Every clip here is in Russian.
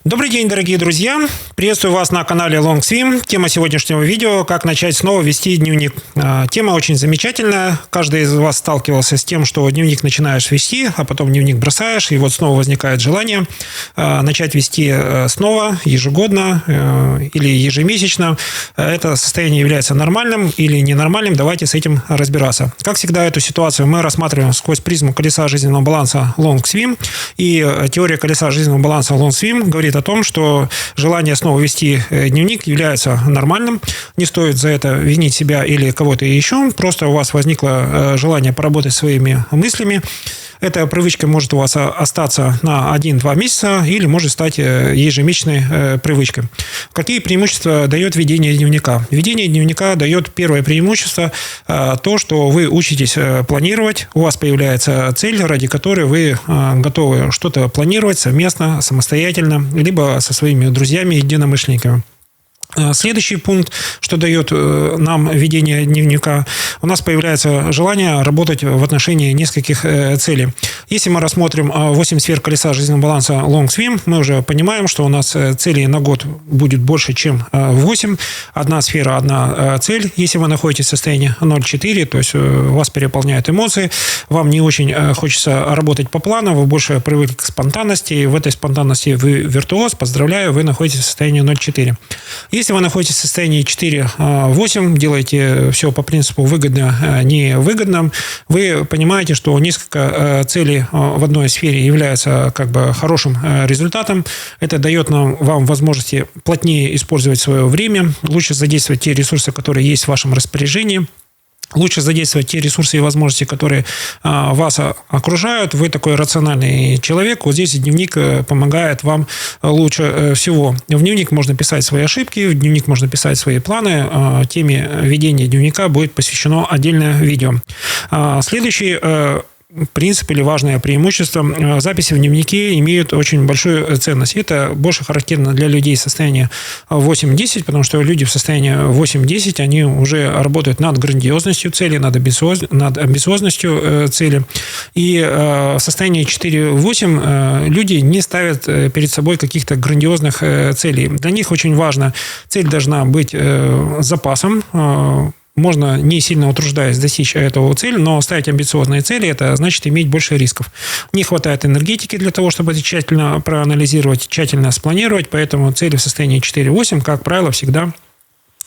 Добрый день, дорогие друзья! Приветствую вас на канале Long Swim. Тема сегодняшнего видео – как начать снова вести дневник. Тема очень замечательная. Каждый из вас сталкивался с тем, что дневник начинаешь вести, а потом дневник бросаешь, и вот снова возникает желание начать вести снова, ежегодно или ежемесячно. Это состояние является нормальным или ненормальным. Давайте с этим разбираться. Как всегда, эту ситуацию мы рассматриваем сквозь призму колеса жизненного баланса Long Swim. И теория колеса жизненного баланса Long Swim говорит о том, что желание снова вести дневник является нормальным. Не стоит за это винить себя или кого-то еще. Просто у вас возникло желание поработать своими мыслями. Эта привычка может у вас остаться на 1-2 месяца или может стать ежемесячной привычкой. Какие преимущества дает ведение дневника? Ведение дневника дает первое преимущество – то, что вы учитесь планировать, у вас появляется цель, ради которой вы готовы что-то планировать совместно, самостоятельно, либо со своими друзьями и единомышленниками. Следующий пункт, что дает нам ведение дневника, у нас появляется желание работать в отношении нескольких целей. Если мы рассмотрим 8 сфер колеса жизненного баланса Long Swim, мы уже понимаем, что у нас целей на год будет больше, чем 8. Одна сфера, одна цель. Если вы находитесь в состоянии 0,4, то есть вас переполняют эмоции, вам не очень хочется работать по плану, вы больше привыкли к спонтанности, и в этой спонтанности вы виртуоз, поздравляю, вы находитесь в состоянии 0,4. Если вы находитесь в состоянии 4-8, делаете все по принципу выгодно, невыгодно, вы понимаете, что несколько целей в одной сфере являются как бы хорошим результатом. Это дает вам возможности плотнее использовать свое время, лучше задействовать те ресурсы, которые есть в вашем распоряжении. Лучше задействовать те ресурсы и возможности, которые вас окружают. Вы такой рациональный человек. Вот здесь дневник помогает вам лучше всего. В дневник можно писать свои ошибки, в дневник можно писать свои планы. Теме ведения дневника будет посвящено отдельное видео. Следующий принцип или важное преимущество: записи в дневнике имеют очень большую ценность. Это больше характерно для людей в состоянии 8-10, потому что люди в состоянии 8-10, они уже работают над грандиозностью цели, над амбициозностью цели. И в состоянии 4-8 люди не ставят перед собой каких-то грандиозных целей. Для них очень важно, цель должна быть с запасом. Можно, не сильно утруждаясь, достичь этого цели, но ставить амбициозные цели – это значит иметь больше рисков. Не хватает энергетики для того, чтобы это тщательно проанализировать, тщательно спланировать, поэтому цели в состоянии 4-8, как правило, всегда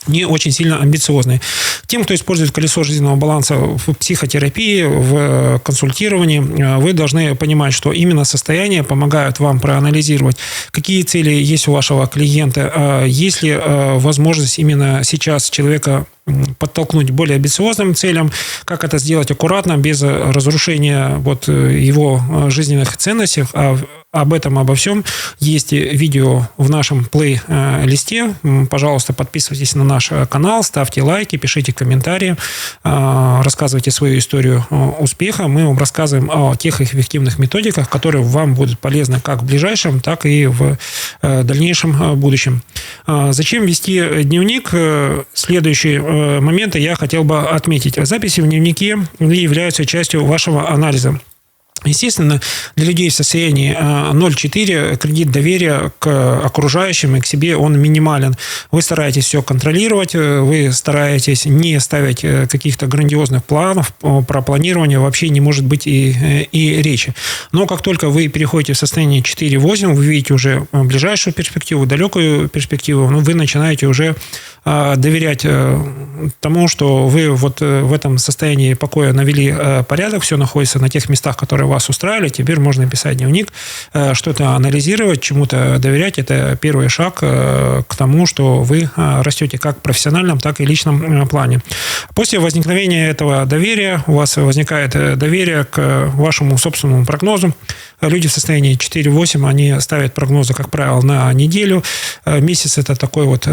не очень сильно амбициозные. Тем, кто использует колесо жизненного баланса в психотерапии, в консультировании, вы должны понимать, что именно состояния помогают вам проанализировать, какие цели есть у вашего клиента, есть ли возможность именно сейчас человека подтолкнуть к более амбициозным целям, как это сделать аккуратно, без разрушения его жизненных ценностей. Об этом, обо всем есть видео в нашем плейлисте. Пожалуйста, подписывайтесь на наш канал, ставьте лайки, пишите комментарии, рассказывайте свою историю успеха. Мы вам рассказываем о тех эффективных методиках, которые вам будут полезны как в ближайшем, так и в дальнейшем будущем. Зачем вести дневник? Следующие моменты я хотел бы отметить. Записи в дневнике являются частью вашего анализа. Естественно, для людей в состоянии 0,4 кредит доверия к окружающим и к себе, он минимален. Вы стараетесь все контролировать, вы стараетесь не ставить каких-то грандиозных планов, про планирование вообще не может быть и речи. Но как только вы переходите в состояние 4-8, вы видите уже ближайшую перспективу, далекую перспективу, вы начинаете уже доверять тому, что вы вот в этом состоянии покоя навели порядок, все находится на тех местах, которые вас устраивали, теперь можно писать дневник, что-то анализировать, чему-то доверять. Это первый шаг к тому, что вы растете как в профессиональном, так и личном плане. После возникновения этого доверия у вас возникает доверие к вашему собственному прогнозу. Люди в состоянии 4-8, они ставят прогнозы, как правило, на неделю. Месяц – это такой вот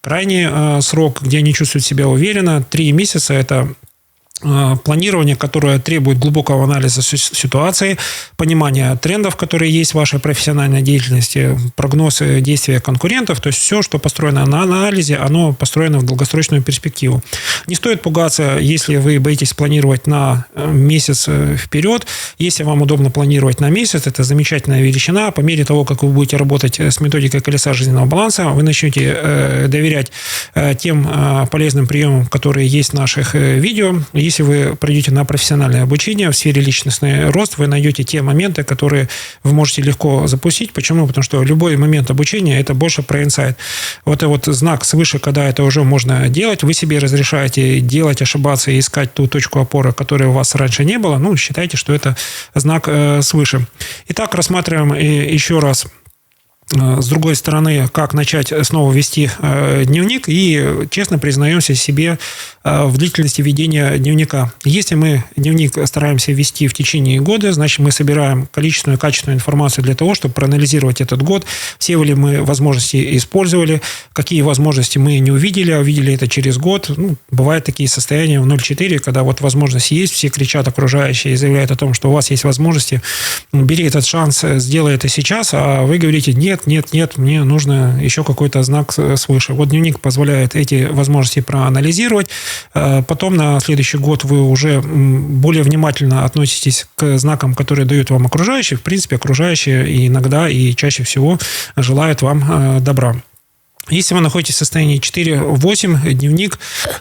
крайний срок, где они чувствуют себя уверенно. 3 месяца – это планирование, которое требует глубокого анализа ситуации, понимания трендов, которые есть в вашей профессиональной деятельности, прогнозы действия конкурентов, то есть все, что построено на анализе, оно построено в долгосрочную перспективу. Не стоит пугаться, если вы боитесь планировать на месяц вперед. Если вам удобно планировать на месяц, это замечательная величина. По мере того, как вы будете работать с методикой колеса жизненного баланса, вы начнете доверять тем полезным приемам, которые есть в наших видео. Если вы пройдете на профессиональное обучение в сфере личностный рост, вы найдете те моменты, которые вы можете легко запустить. Почему? Потому что любой момент обучения – это больше про инсайт. Вот знак свыше, когда это уже можно делать, вы себе разрешаете делать, ошибаться и искать ту точку опоры, которой у вас раньше не было, считайте, что это знак свыше. Итак, рассматриваем еще раз. С другой стороны, как начать снова вести дневник, и честно признаемся себе в длительности ведения дневника. Если мы дневник стараемся вести в течение года, значит, мы собираем количественную и качественную информацию для того, чтобы проанализировать этот год, все ли мы возможности использовали, какие возможности мы не увидели, а увидели это через год. Бывают такие состояния в 0.4, когда возможность есть, все кричат окружающие и заявляют о том, что у вас есть возможности, бери этот шанс, сделай это сейчас, а вы говорите, нет, мне нужно еще какой-то знак свыше. Вот дневник позволяет эти возможности проанализировать. Потом на следующий год вы уже более внимательно относитесь к знакам, которые дают вам окружающие. В принципе, окружающие иногда и чаще всего желают вам добра. Если вы находитесь в состоянии 4-8, дневник,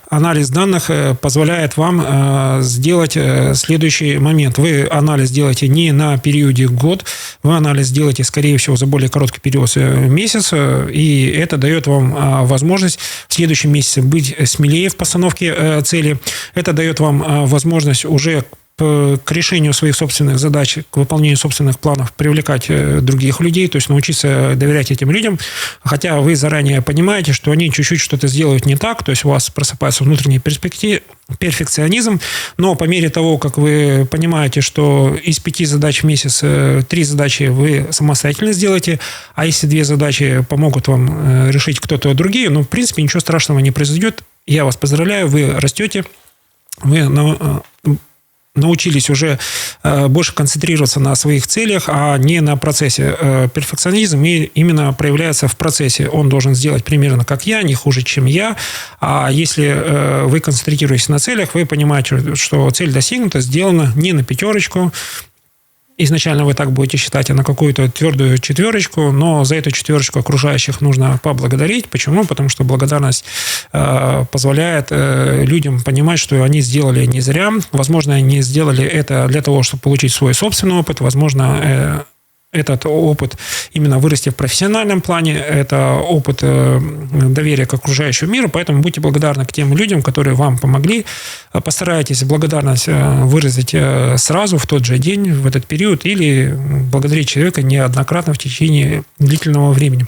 анализ данных позволяет вам сделать следующий момент. Вы анализ делаете не на периоде год, вы анализ делаете, скорее всего, за более короткий период месяц, и это дает вам возможность в следующем месяце быть смелее в постановке цели. Это дает вам возможность уже к решению своих собственных задач, к выполнению собственных планов привлекать других людей, то есть научиться доверять этим людям, хотя вы заранее понимаете, что они чуть-чуть что-то сделают не так, то есть у вас просыпается внутренний перфекционизм, но по мере того, как вы понимаете, что из 5 задач в месяц 3 задачи вы самостоятельно сделаете, а если 2 задачи помогут вам решить кто-то другие, в принципе, ничего страшного не произойдет. Я вас поздравляю, вы растете, вы научились уже больше концентрироваться на своих целях, а не на процессе. Перфекционизм именно проявляется в процессе. Он должен сделать примерно как я, не хуже, чем я. А если вы концентрируетесь на целях, вы понимаете, что цель достигнута, сделана не на 5. Изначально вы так будете считать, а на какую-то твердую 4, но за эту 4 окружающих нужно поблагодарить. Почему? Потому что благодарность позволяет людям понимать, что они сделали не зря. Возможно, они сделали это для того, чтобы получить свой собственный опыт. Возможно, этот опыт именно вырасти в профессиональном плане, это опыт доверия к окружающему миру, поэтому будьте благодарны к тем людям, которые вам помогли. Постарайтесь благодарность выразить сразу, в тот же день, в этот период, или благодарить человека неоднократно в течение длительного времени.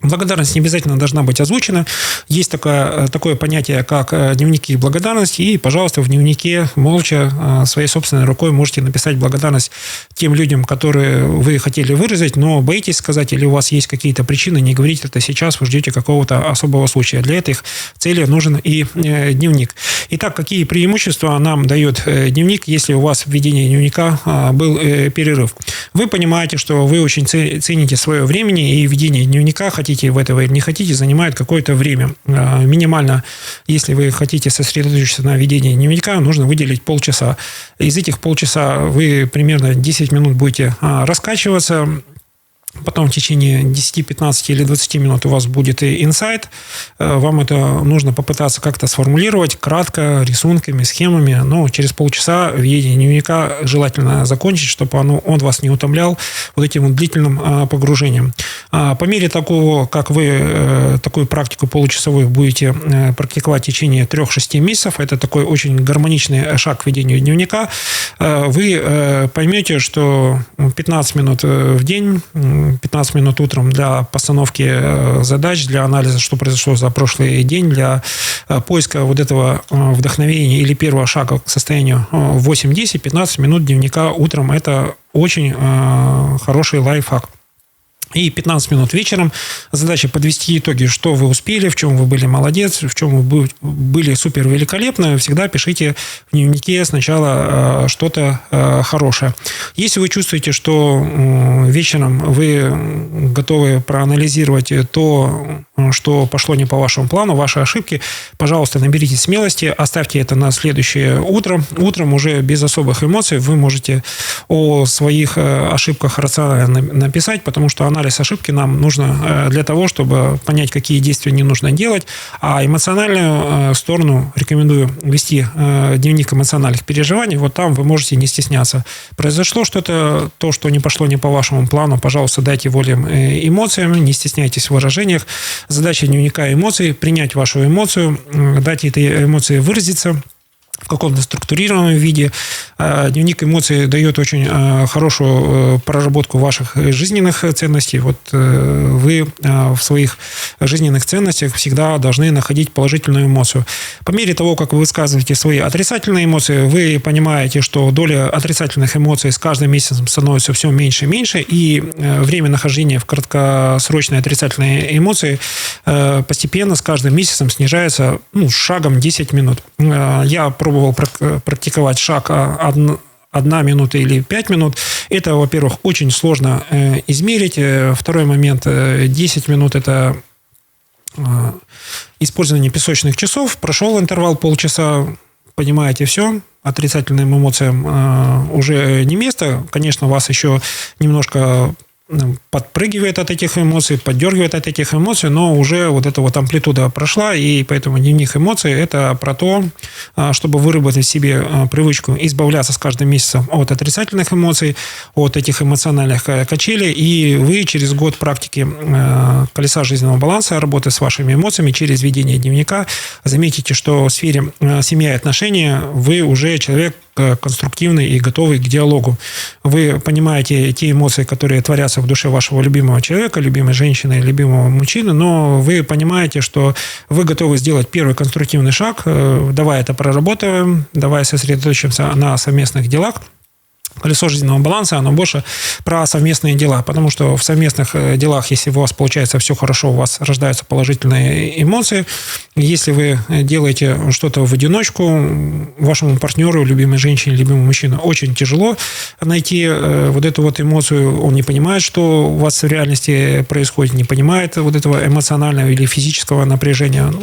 Благодарность не обязательно должна быть озвучена. Есть такое понятие, как дневники благодарности. И, пожалуйста, в дневнике молча своей собственной рукой можете написать благодарность тем людям, которые вы хотели выразить, но боитесь сказать, или у вас есть какие-то причины не говорить это сейчас, вы ждете какого-то особого случая. Для этих целей нужен и дневник. Итак, какие преимущества нам дает дневник, если у вас в ведении дневника был перерыв? Вы понимаете, что вы очень цените свое время, и ведение дневника, хотите вы этого или не хотите, занимает какое-то время. Минимально, если вы хотите сосредоточиться на ведении дневника, нужно выделить полчаса. Из этих полчаса вы примерно 10 минут будете раскачиваться. Потом в течение 10, 15 или 20 минут у вас будет инсайт. Вам это нужно попытаться как-то сформулировать кратко, рисунками, схемами. Но через полчаса ведение дневника желательно закончить, чтобы он вас не утомлял вот этим вот длительным погружением. По мере того, как вы такую практику получасовую будете практиковать в течение 3-6 месяцев, это такой очень гармоничный шаг к ведению дневника, вы поймете, что 15 минут в день, 15 минут утром для постановки задач, для анализа, что произошло за прошлый день, для поиска вот этого вдохновения или первого шага к состоянию 8-10, 15 минут дневника утром – это очень хороший лайфхак. И 15 минут вечером задача подвести итоги, что вы успели, в чем вы были молодец, в чем вы были супер великолепны. Всегда пишите в дневнике сначала что-то хорошее. Если вы чувствуете, что вечером вы готовы проанализировать то, что пошло не по вашему плану, ваши ошибки, пожалуйста, наберитесь смелости, оставьте это на следующее утро. Утром уже без особых эмоций вы можете о своих ошибках рационально написать, потому что анализ ошибки нам нужно для того, чтобы понять, какие действия не нужно делать. А эмоциональную сторону рекомендую вести дневник эмоциональных переживаний. Вот там вы можете не стесняться. Произошло что-то, то, что не пошло не по вашему плану, пожалуйста, дайте волю эмоциям, не стесняйтесь в выражениях. Задача дневника эмоций – принять вашу эмоцию, дать этой эмоции выразиться в каком-то структурированном виде. Дневник эмоций дает очень хорошую проработку ваших жизненных ценностей. Вот вы в своих жизненных ценностях всегда должны находить положительную эмоцию. По мере того, как вы высказываете свои отрицательные эмоции, вы понимаете, что доля отрицательных эмоций с каждым месяцем становится все меньше и меньше, и время нахождения в краткосрочной отрицательной эмоции постепенно с каждым месяцем снижается шагом 10 минут. Я пробовал практиковать шаг 1 минута или 5 минут. Это, во-первых, очень сложно измерить. Второй момент, 10 минут – это использование песочных часов. Прошел интервал полчаса, понимаете все, отрицательным эмоциям уже не место. Конечно, вас еще немножко подпрыгивает от этих эмоций, поддергивает от этих эмоций, но уже вот эта вот амплитуда прошла, и поэтому дневник эмоций – это про то, чтобы выработать в себе привычку избавляться с каждым месяцем от отрицательных эмоций, от этих эмоциональных качелей, и вы через год практики колеса жизненного баланса, работы с вашими эмоциями, через ведение дневника, заметите, что в сфере семьи и отношений вы уже человек конструктивный и готовый к диалогу. Вы понимаете те эмоции, которые творятся в душе вашего любимого человека, любимой женщины, любимого мужчины, но вы понимаете, что вы готовы сделать первый конструктивный шаг. Давай это проработаем, давай сосредоточимся на совместных делах. Колесо жизненного баланса, оно больше про совместные дела, потому что в совместных делах, если у вас получается все хорошо, у вас рождаются положительные эмоции. Если вы делаете что-то в одиночку, вашему партнеру, любимой женщине, любимому мужчине очень тяжело найти вот эту вот эмоцию. Он не понимает, что у вас в реальности происходит, не понимает вот этого эмоционального или физического напряжения.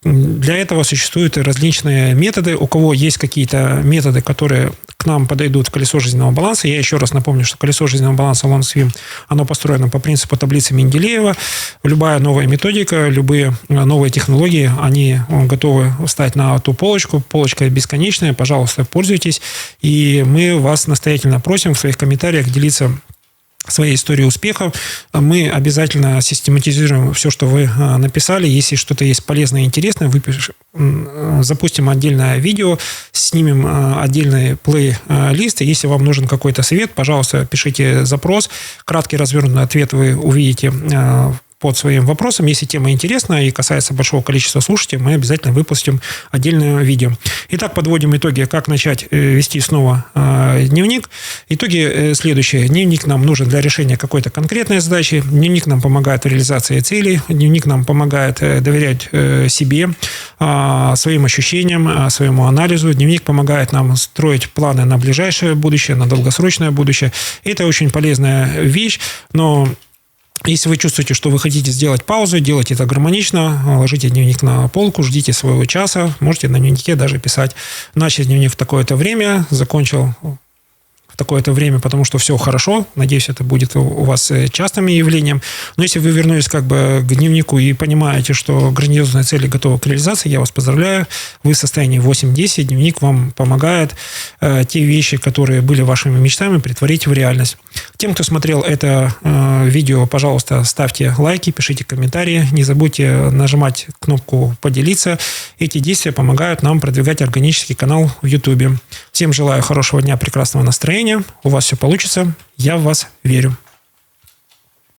Для этого существуют различные методы. У кого есть какие-то методы, которые к нам подойдут в колесо жизненного баланса. Я еще раз напомню, что колесо жизненного баланса LongSwim, оно построено по принципу таблицы Менделеева. Любая новая методика, любые новые технологии, они готовы встать на ту полочку. Полочка бесконечная. Пожалуйста, пользуйтесь. И мы вас настоятельно просим в своих комментариях делиться своей истории успеха. Мы обязательно систематизируем все, что вы написали. Если что-то есть полезное и интересное, запустим отдельное видео, снимем отдельный плейлист. Если вам нужен какой-то совет, пожалуйста, пишите запрос. Краткий развернутый ответ вы увидите под своим вопросом. Если тема интересна и касается большого количества слушателей, мы обязательно выпустим отдельное видео. Итак, подводим итоги, как начать вести снова дневник. Итоги следующие. Дневник нам нужен для решения какой-то конкретной задачи. Дневник нам помогает в реализации целей. Дневник нам помогает доверять себе, своим ощущениям, своему анализу. Дневник помогает нам строить планы на ближайшее будущее, на долгосрочное будущее. Это очень полезная вещь, но если вы чувствуете, что вы хотите сделать паузу, делайте это гармонично, ложите дневник на полку, ждите своего часа, можете на дневнике даже писать: начал дневник в такое-то время, закончил в такое-то время, потому что все хорошо. Надеюсь, это будет у вас частым явлением. Но если вы вернулись к дневнику и понимаете, что грандиозные цели готовы к реализации, я вас поздравляю. Вы в состоянии 8-10. Дневник вам помогает те вещи, которые были вашими мечтами, притворить в реальность. Тем, кто смотрел это видео, пожалуйста, ставьте лайки, пишите комментарии. Не забудьте нажимать кнопку «Поделиться». Эти действия помогают нам продвигать органический канал в YouTube. Всем желаю хорошего дня, прекрасного настроения. У вас все получится. Я в вас верю.